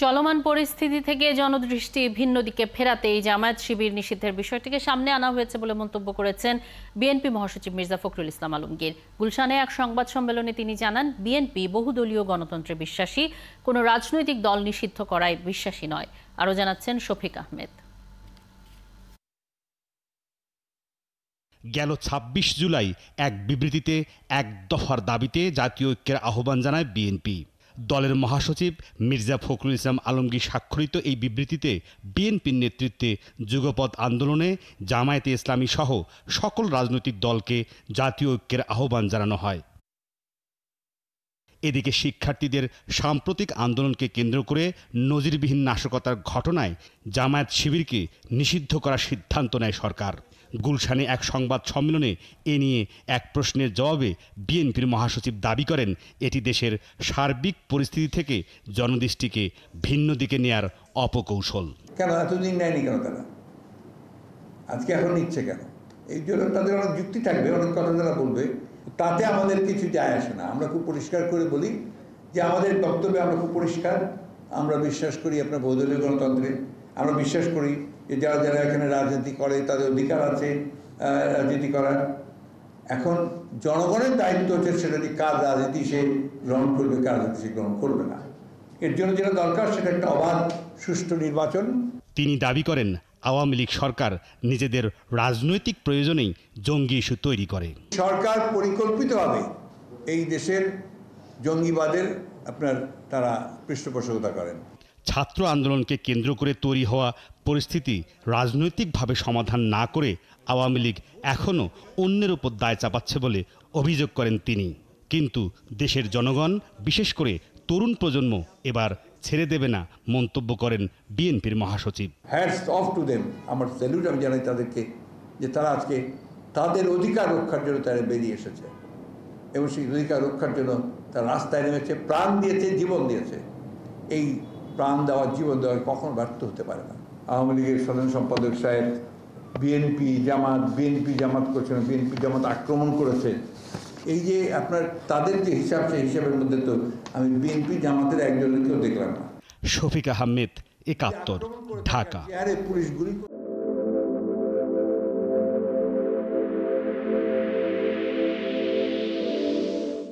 চলমান পরিস্থিতি থেকে জনদৃষ্টি ভিন্ন দিকে ফেরাতেই জামায়াত শিবির নিষিদ্ধের বিষয়টিকে সামনে আনা হয়েছে বলে মন্তব্য করেছেন বিএনপি মহাসচিব মির্জা ফখরুল ইসলাম আলমগীর। গুলশানে এক সংবাদ সম্মেলনে তিনি জানান, বিএনপি বহুদলীয় গণতন্ত্রে বিশ্বাসী, কোনো রাজনৈতিক দল নিষিদ্ধ করায় বিশ্বাসী নয়। আরও জানাচ্ছেন শফিক আহমেদ। গেল ২৬ জুলাই এক বিবৃতিতে এক দফার দাবিতে জাতীয় ঐক্যের আহ্বান জানায় বিএনপি। দলের মহাসচিব মির্জা ফখরুল ইসলাম আলমগীর স্বাক্ষরিত এই বিবৃতিতে বিএনপির নেতৃত্বে যুগপৎ আন্দোলনে জামায়াতে ইসলামী সহ সকল রাজনৈতিক দলকে জাতীয় ঐক্যের আহ্বান জানানো হয়। এদিকে শিক্ষার্থীদের সাম্প্রতিক আন্দোলনকে কেন্দ্র করে নজিরবিহীন নাশকতার ঘটনায় জামায়াত শিবিরকে নিষিদ্ধ করার সিদ্ধান্ত নেয় সরকার। গুলশানে এক সংবাদ সম্মেলনে এ নিয়ে এক প্রশ্নের জবাবে বিএনপির মহাসচিব দাবি করেন, এটি দেশের সার্বিক পরিস্থিতি থেকে জনদৃষ্টিকে ভিন্ন দিকে নেয়ার অপকৌশল। কেন এতদিন নেয়নি কেন তারা? আজকে এখন নিচ্ছে কেন? এই জন্য তাদের অনেক যুক্তি থাকবে, অনেক কথা তারা বলবে, তাতে আমাদের কিছু যায় আসে না। আমরা খুব পরিষ্কার করে বলি যে আমাদের বক্তব্যে আমরা খুব পরিষ্কার, আমরা বিশ্বাস করি আপনার বহুদলীয় গণতন্ত্রে, আমরা বিশ্বাস করি যে যারা যারা এখানে রাজনীতি করে তাদের অধিকার আছে রাজনীতি করার। এখন জনগণের দায়িত্ব হচ্ছে সেটা কার রাজনীতি সে গ্রহণ করবে, কার রাজনীতি সে গ্রহণ করবে না। এর জন্য যেটা দরকার সেটা একটা অবাধ সুষ্ঠু নির্বাচন। তিনি দাবি করেন, আওয়ামী লীগ সরকার নিজেদের রাজনৈতিক প্রয়োজনেই জঙ্গি ইস্যু তৈরি করে। সরকার পরিকল্পিতভাবে এই দেশের জঙ্গিবাদের তারা পৃষ্ঠপোষকতা করেন। ছাত্র আন্দোলনকে কেন্দ্র করে তৈরি হওয়া পরিস্থিতি রাজনৈতিকভাবে সমাধান না করে আওয়ামী লীগ এখনও অন্যের উপর দায় চাপাচ্ছে বলে অভিযোগ করেন তিনি। কিন্তু দেশের জনগণ, বিশেষ করে তরুণ প্রজন্ম এবার ছেড়ে দেবে না মন্তব্য করেন বিএনপির মহাসচিব। হ্যাটস অফ টু দেম, আমার স্যালুট আমি জানাই তাদেরকে যে তারা আজকে তাদের অধিকার রক্ষার জন্য তারা বেরিয়ে এসেছে এবং সেই অধিকার রক্ষার জন্য তারা রাস্তায় নেমেছে, প্রাণ দিয়েছে, জীবন দিয়েছে। এই প্রাণ দেওয়া, জীবন দেওয়া কখনো ব্যর্থ হতে পারে না। আওয়ামী লীগের সাধারণ সম্পাদক সাহেব বিএনপি জামাত করছে না, বিএনপি জামাত আক্রমণ করেছে। এই যে তাদের যে হিসাব, সেই হিসাবের মধ্যে তো আমি বিএনপি জামাতের একজনকেও দেখলাম না। শফিক আহমেদ, ৭১, ঢাকা। পুলিশ গুলি